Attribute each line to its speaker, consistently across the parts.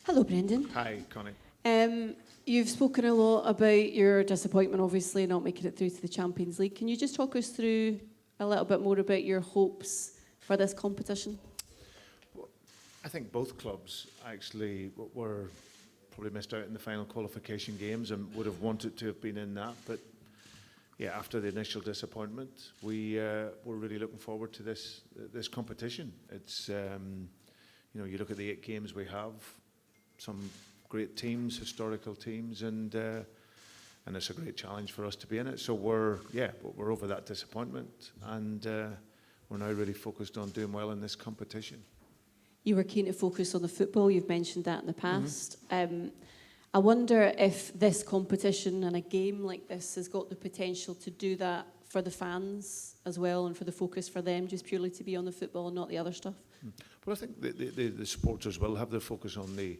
Speaker 1: Hello, Brendan.
Speaker 2: Hi, Connie.
Speaker 1: You've spoken a lot about your disappointment, obviously, not making it through to the Champions League. Can you just talk us through a little bit more about your hopes for this competition?
Speaker 2: Well, I think both clubs actually were probably missed out in the final qualification games and would have wanted to have been in that. But yeah, after the initial disappointment, we're really looking forward to this competition. It's you look at the 8 games we have, some great teams, historical teams, and it's a great challenge for us to be in it. So we're over that disappointment, and we're now really focused on doing well in this competition.
Speaker 1: You were keen to focus on the football. You've mentioned that in the past. I wonder if this competition and a game like this has got the potential to do that for the fans as well, and for the focus for them just purely to be on the football and not the other stuff.
Speaker 2: Well, I think the supporters will have their focus on the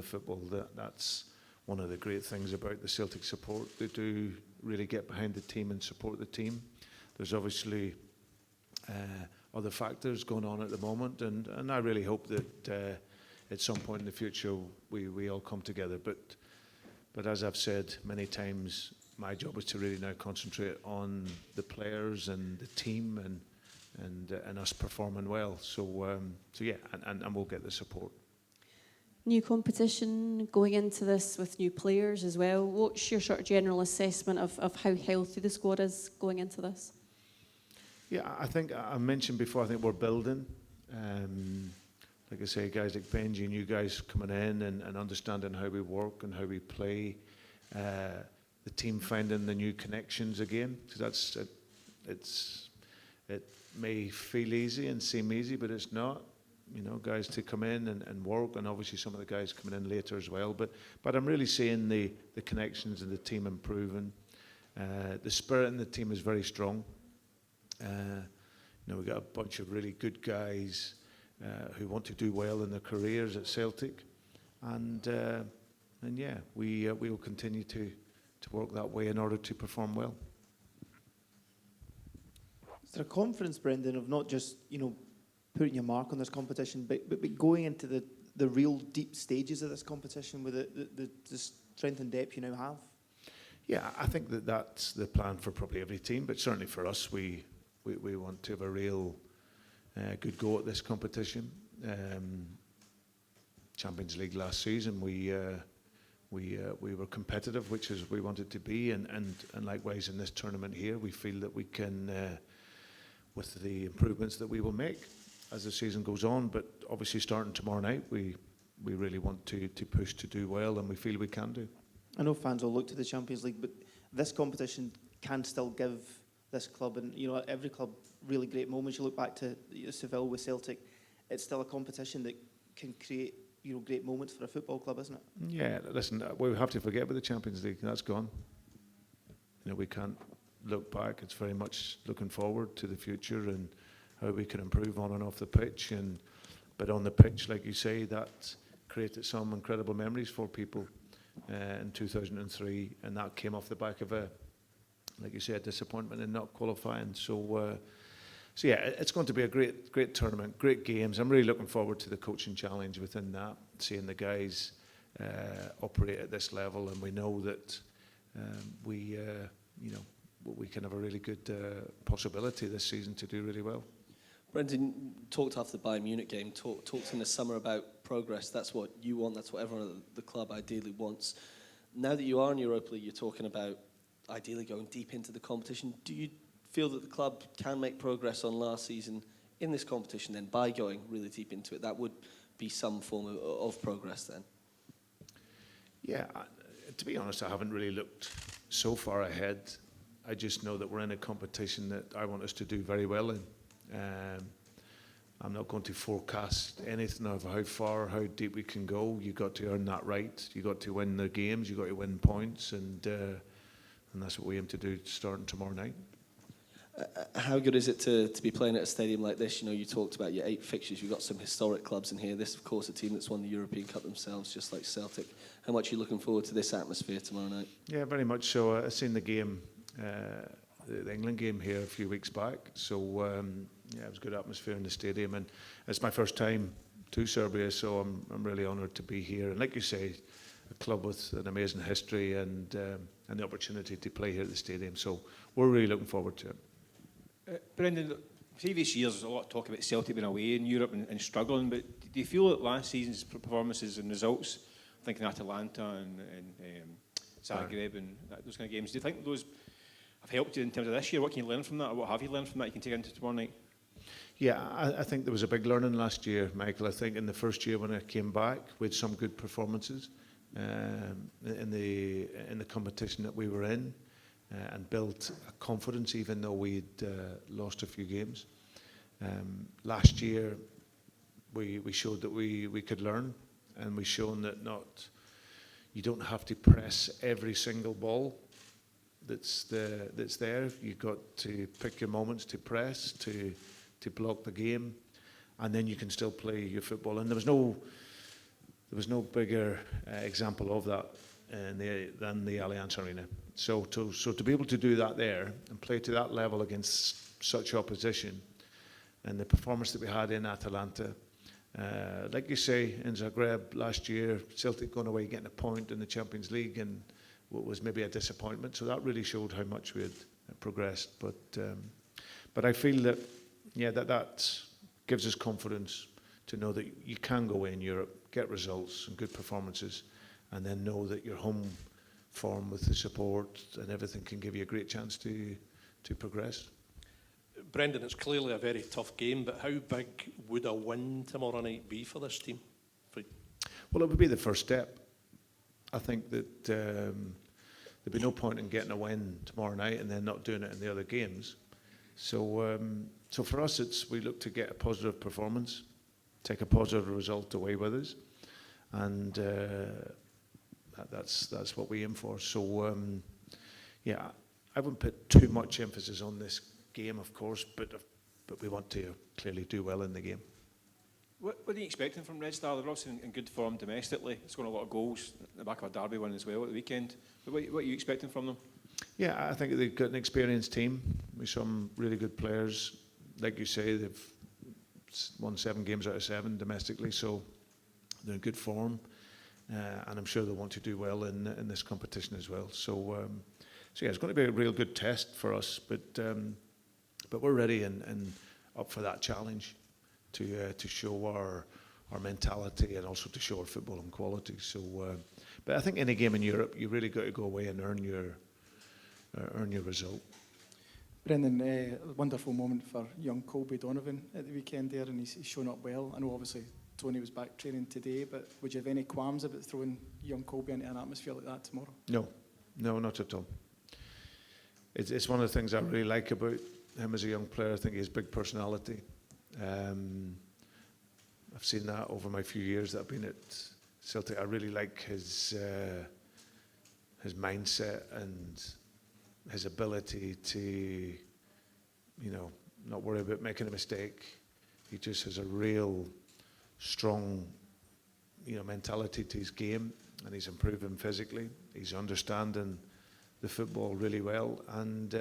Speaker 2: football. That's one of the great things about the Celtic support. They do really get behind the team and support the team. There's obviously other factors going on at the moment, and I really hope that at some point in the future we all come together. But as I've said many times, my job is to really now concentrate on the players and the team and us performing well. So yeah, and we'll get the support.
Speaker 1: New competition, going into this with new players as well. What's your sort of general assessment of how healthy the squad is going into this?
Speaker 2: Yeah, I think I mentioned before, I think we're building. Like I say, guys like Benji, new guys coming in and understanding how we work and how we play. The team finding the new connections again. Because it may feel easy and seem easy, but it's not. You know, guys to come in and work, and obviously some of the guys coming in later as well. But I'm really seeing the connections and the team improving. The spirit in the team is very strong. We've got a bunch of really good guys who want to do well in their careers at Celtic, and yeah, we will continue to work that way in order to perform well.
Speaker 3: Is there a confidence, Brendan, of not just putting your mark on this competition, but going into the real deep stages of this competition with the strength and depth you now have?
Speaker 2: Yeah, I think that's the plan for probably every team, but certainly for us, we want to have a real good go at this competition. Champions League last season, we were competitive, which is we wanted to be, and likewise in this tournament here, we feel that we can, with the improvements that we will make as the season goes on, but obviously starting tomorrow night, we really want to push to do well, and we feel we can do.
Speaker 3: I know fans will look to the Champions League, but this competition can still give this club, and every club, really great moments. You look back to Seville with Celtic, it's still a competition that can create great moments for a football club, isn't it?
Speaker 2: Yeah, listen, we have to forget about the Champions League. That's gone. We can't look back. It's very much looking forward to the future and how we can improve on and off the pitch. But on the pitch, like you say, that created some incredible memories for people in 2003, and that came off the back of like you say, a disappointment in not qualifying. So yeah, it's going to be a great tournament, great games. I'm really looking forward to the coaching challenge within that, seeing the guys operate at this level, and we know that we can have a really good possibility this season to do really well.
Speaker 4: Brendan talked after the Bayern Munich game, talked in the summer about progress. That's what you want, that's what everyone at the club ideally wants. Now that you are in Europa League, you're talking about ideally going deep into the competition. Do you feel that the club can make progress on last season in this competition then by going really deep into it? That would be some form of progress then?
Speaker 2: Yeah, to be honest, I haven't really looked so far ahead. I just know that we're in a competition that I want us to do very well in. I'm not going to forecast anything of how far, how deep we can go. You've got to earn that right. You've got to win the games. You've got to win points, and that's what we aim to do starting tomorrow night.
Speaker 4: How good is it to be playing at a stadium like this? You talked about your 8 fixtures. You've got some historic clubs in here. This, of course, a team that's won the European Cup themselves, just like Celtic. How much are you looking forward to this atmosphere tomorrow night? Yeah,
Speaker 2: very much so. I've seen the game, the England game here a few weeks back. So, yeah, it was a good atmosphere in the stadium. And it's my first time to Serbia. So I'm really honoured to be here. And like you say, a club with an amazing history and the opportunity to play here at the stadium. So we're really looking forward to it.
Speaker 5: Brendan, previous years there's a lot of talk about Celtic being away in Europe and struggling, but do you feel that last season's performances and results, thinking Atalanta and Zagreb and those kind of games, do you think those have helped you in terms of this year? What can you learn from that, or what have you learned from that you can take into tomorrow night?
Speaker 2: Yeah, I think there was a big learning last year, Michael. I think in the first year when I came back, we had some good performances in the competition that we were in, and built a confidence even though we'd lost a few games. Last year we showed that we could learn, and we've shown that you don't have to press every single ball that's there. You've got to pick your moments to press, to block the game, and then you can still play your football. And there was no bigger example of that than the Allianz Arena. So to be able to do that there and play to that level against such opposition, and the performance that we had in Atalanta, like you say, in Zagreb last year, Celtic going away getting a point in the Champions League, and what was maybe a disappointment. So that really showed how much we had progressed. But I feel that that gives us confidence to know that you can go away in Europe, get results and good performances, and then know that your home form with the support and everything can give you a great chance to progress.
Speaker 6: Brendan, it's clearly a very tough game, but how big would a win tomorrow night be for this team?
Speaker 2: Well, it would be the first step. I think that there'd be no point in getting a win tomorrow night and then not doing it in the other games. So for us, we look to get a positive performance, take a positive result away with us, and that's what we aim for. So I wouldn't put too much emphasis on this game, of course, but we want to clearly do well in the game.
Speaker 5: What are you expecting from Red Star? They're obviously in good form domestically. Scoring a lot of goals in the back of a derby win as well at the weekend. But what are you expecting from them?
Speaker 2: Yeah, I think they've got an experienced team with some really good players. Like you say, they've won 7 games out of 7 domestically, so they're in good form. And I'm sure they'll want to do well in this competition as well. So yeah, it's going to be a real good test for us. But we're ready and up for that challenge to show our mentality and also to show our footballing quality. So, but I think in a game in Europe, you really got to go away and earn your result.
Speaker 7: Brendan, a wonderful moment for young Colby Donovan at the weekend there, and he's shown up well. I know obviously Tony was back training today, but would you have any qualms about throwing young Colby into an atmosphere like that tomorrow? No, not at all. It's one of the things I really like about him as a young player. I think he has big personality. I've seen that over my few years that I've been at Celtic. I really like his mindset and his ability to, not worry about making a mistake. He just has a real strong, mentality to his game, and he's improving physically. He's understanding the football really well, and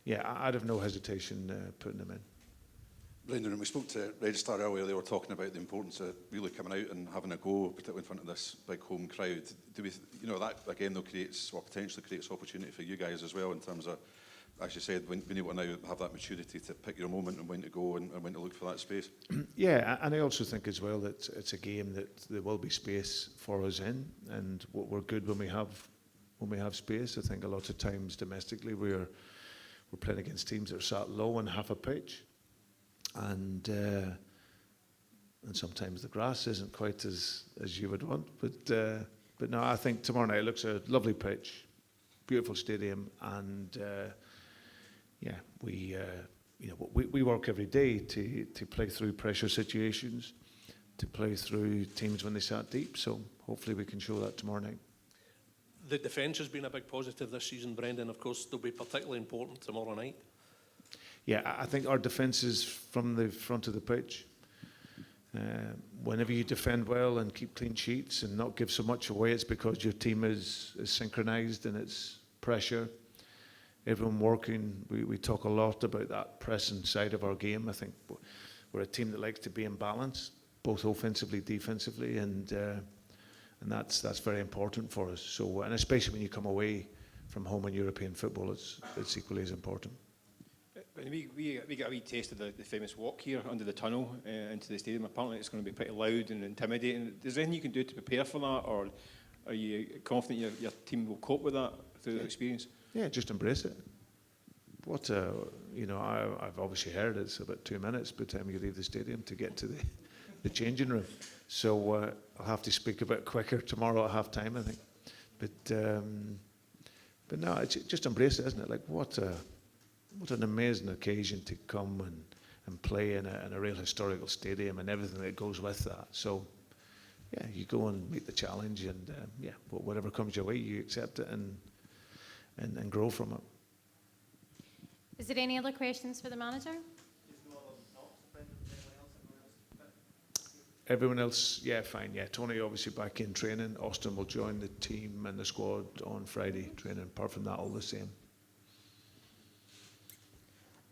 Speaker 7: I'd have no hesitation putting him in.
Speaker 8: Brendan, when we spoke to Red Star earlier, they were talking about the importance of really coming out and having a go, particularly in front of this big home crowd. Do we, that again though potentially creates opportunity for you guys as well in terms of, as you said, being able to now have that maturity to pick your moment and when to go and when to look for that space.
Speaker 2: Yeah, and I also think as well that it's a game that there will be space for us in, and we're good when we have space. I think a lot of times domestically we're playing against teams that are sat low and half a pitch. And sometimes the grass isn't quite as you would want, but no, I think tomorrow night looks a lovely pitch, beautiful stadium, and we work every day to play through pressure situations, to play through teams when they sat deep. So hopefully we can show that tomorrow night.
Speaker 6: The defence has been a big positive this season, Brendan. Of course, they'll be particularly important tomorrow night.
Speaker 2: Yeah, I think our defence is from the front of the pitch. Whenever you defend well and keep clean sheets and not give so much away, it's because your team is synchronised in its pressure. Everyone working, we talk a lot about that pressing side of our game. I think we're a team that likes to be in balance, both offensively, defensively, and that's very important for us. So, and especially when you come away from home in European football, it's equally as important.
Speaker 5: We got a wee taste of the famous walk here under the tunnel into the stadium. Apparently it's going to be pretty loud and intimidating. Is there anything you can do to prepare for that, or are you confident your team will cope with that through the experience?
Speaker 2: Yeah, just embrace it. What, I've obviously heard it's about 2 minutes by the time you leave the stadium to get to the changing room. So I'll have to speak a bit quicker tomorrow at half time, I think. But no, it's just embrace it, isn't it? Like what an amazing occasion to come and play in a real historical stadium and everything that goes with that. So yeah, you go and meet the challenge, and whatever comes your way, you accept it and grow from it.
Speaker 9: Is there any other questions for the manager?
Speaker 2: Everyone else, yeah, fine. Yeah, Tony obviously back in training. Austin will join the team and the squad on Friday training. Apart from that, all the same.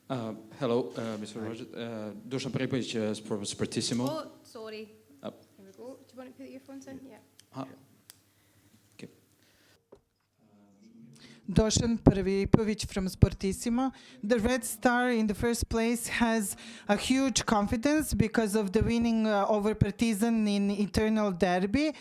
Speaker 10: Hello, Mr. Rodgers. Dusan Prepovic from Sportissimo.
Speaker 9: Oh, sorry. Here we go. Do you want to put your earphones in? Yeah.
Speaker 10: Okay.
Speaker 11: Dusan Prepovic from Sportissimo. The Red Star in the first place has a huge confidence because of the winning over Partizan in Eternal Derby.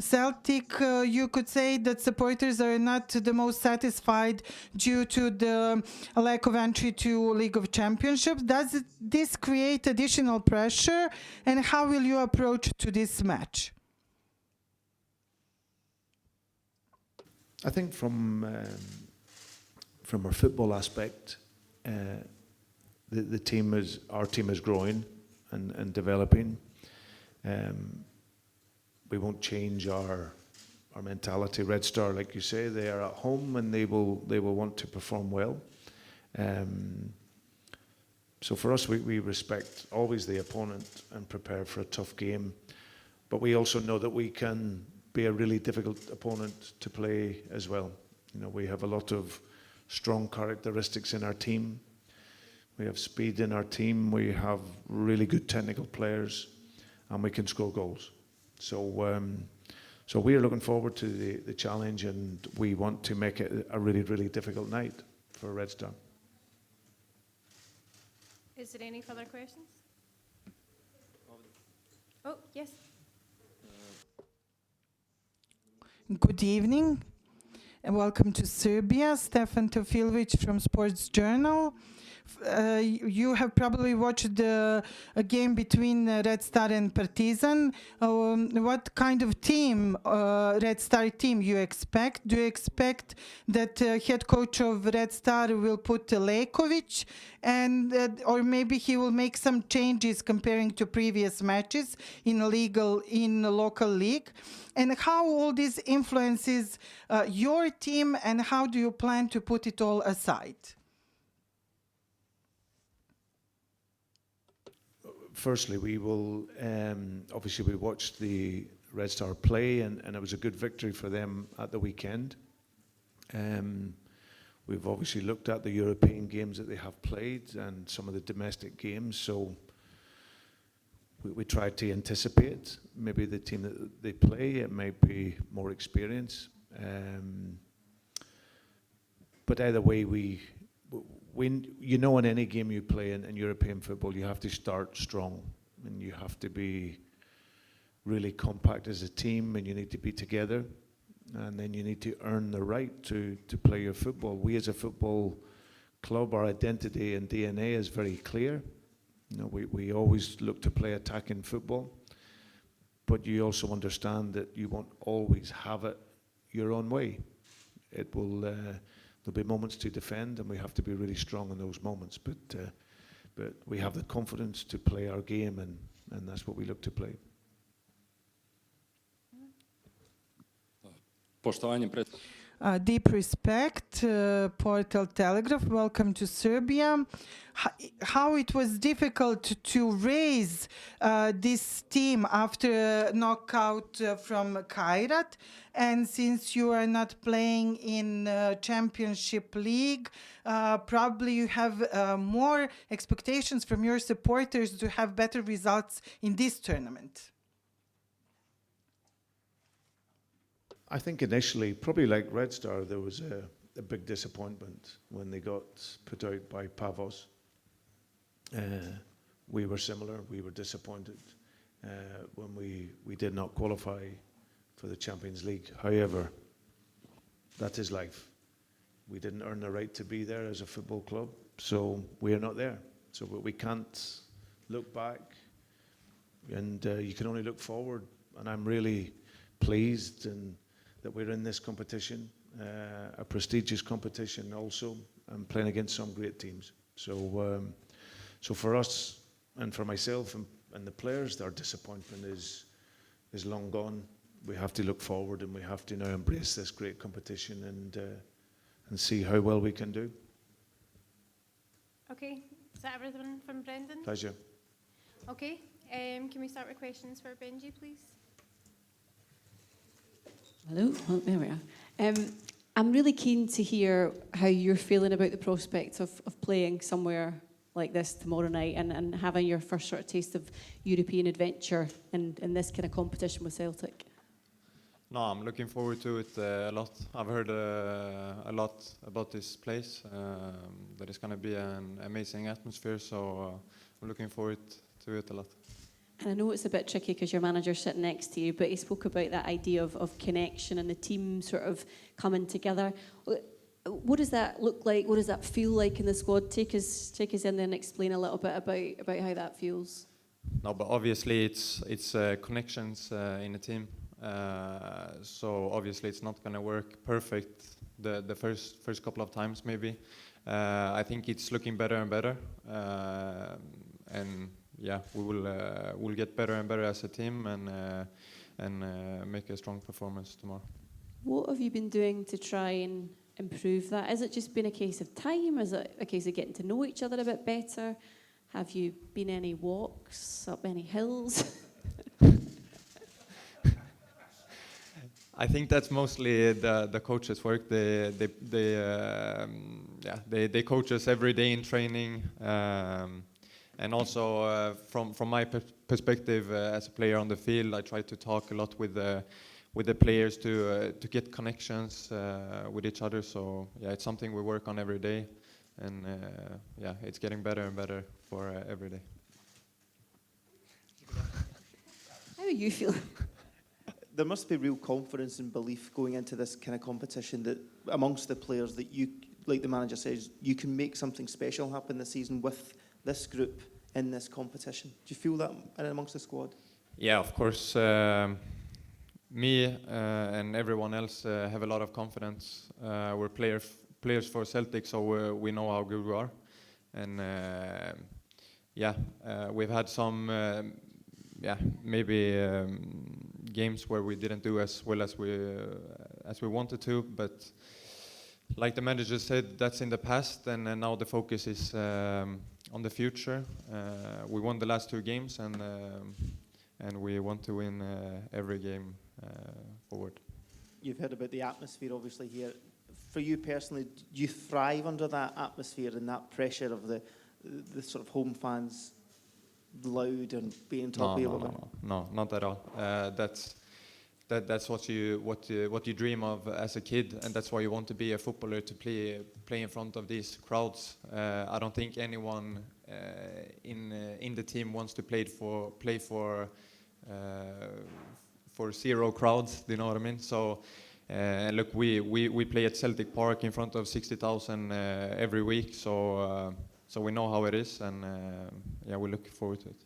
Speaker 11: Celtic, you could say that supporters are not the most satisfied due to the lack of entry to League of Championships. Does this create additional pressure, and how will you approach to this match?
Speaker 2: I think from our football aspect, our team is growing and developing. We won't change our mentality. Red Star, like you say, they are at home and they will want to perform well. So for us, we respect always the opponent and prepare for a tough game, but we also know that we can be a really difficult opponent to play as well. You know, we have a lot of strong characteristics in our team. We have speed in our team. We have really good technical players, and we can score goals. So we are looking forward to the challenge, and we want to make it a really, really difficult night for Red Star.
Speaker 9: Is there any further questions? Oh, yes.
Speaker 11: Good evening and welcome to Serbia. Stefan Teofilovic from Sports Journal. You have probably watched a game between Red Star and Partizan. What kind of team, Red Star team, you expect? Do you expect that head coach of Red Star will put Lejkovic, and or maybe he will make some changes comparing to previous matches in the local league? And how all this influences your team, and how do you plan to put it all aside?
Speaker 2: Firstly, we will obviously we watched the Red Star play, and it was a good victory for them at the weekend. We've obviously looked at the European games that they have played and some of the domestic games, so we tried to anticipate maybe the team that they play. It might be more experience, but either way, in any game you play in European football, you have to start strong, and you have to be really compact as a team, and you need to be together, and then you need to earn the right to play your football. We as a football club, our identity and DNA is very clear. You know, we always look to play attacking football, but you also understand that you won't always have it your own way. It will. There'll be moments to defend, and we have to be really strong in those moments. But we have the confidence to play our game, and that's what we look to play.
Speaker 11: Deep respect, Portal Telegraph. Welcome to Serbia. How it was difficult to raise this team after knockout from Kairat, and since you are not playing in Championship League, probably you have more expectations from your supporters to have better results in this tournament.
Speaker 2: I think initially, probably like Red Star, there was a big disappointment when they got put out by Pavos. We were similar. We were disappointed when we did not qualify for the Champions League. However, that is life. We didn't earn the right to be there as a football club, so we are not there. So we can't look back, and you can only look forward. And I'm really pleased that we're in this competition, a prestigious competition also, and playing against some great teams. So for us and for myself and the players, our disappointment is long gone. We have to look forward, and we have to now embrace this great competition and see how well we can do.
Speaker 9: Okay, is that everything from Brendan?
Speaker 2: Pleasure.
Speaker 9: Okay, can we start with questions for Benji, please?
Speaker 1: Hello, oh, there we are. I'm really keen to hear how you're feeling about the prospect of playing somewhere like this tomorrow night and having your first sort of taste of European adventure in this kind of competition with Celtic.
Speaker 12: No, I'm looking forward to it a lot. I've heard a lot about this place. That it's going to be an amazing atmosphere, so I'm looking forward to it a lot.
Speaker 1: And I know it's a bit tricky because your manager's sitting next to you, but he spoke about that idea of connection and the team sort of coming together. What does that look like? What does that feel like in the squad? Take us in there and explain a little bit about how that feels.
Speaker 12: No, but obviously it's connections in a team. So obviously it's not going to work perfect the first couple of times maybe. I think it's looking better and better, and yeah, we'll get better and better as a team and make a strong performance tomorrow.
Speaker 1: What have you been doing to try and improve that? Has it just been a case of time? Is it a case of getting to know each other a bit better? Have you been any walks up any hills?
Speaker 12: I think that's mostly the coaches' work. They coach us every day in training, and also from my perspective as a player on the field, I try to talk a lot with the players to get connections with each other. So yeah, it's something we work on every day, and yeah, it's getting better and better for every day.
Speaker 1: How are you feeling?
Speaker 3: There must be real confidence and belief going into this kind of competition that amongst the players that you, like the manager says, you can make something special happen this season with this group in this competition. Do you feel that amongst the squad?
Speaker 12: Yeah, of course. Me and everyone else have a lot of confidence. We're players for Celtic, so we know how good we are. And yeah, we've had some maybe games where we didn't do as well as we wanted to, but like the manager said, that's in the past, and now the focus is on the future. We won the last 2 games, and we want to win every game forward.
Speaker 3: You've heard about the atmosphere obviously here. For you personally, do you thrive under that atmosphere and that pressure of the sort of home fans loud and being top
Speaker 12: No, not at all. That's what you dream of as a kid, and that's why you want to be a footballer, to play in front of these crowds. I don't think anyone in the team wants to play for 0 crowds. Do you know what I mean? So look, we play at Celtic Park in front of 60,000 every week. So we know how it is, and yeah, we look forward to it.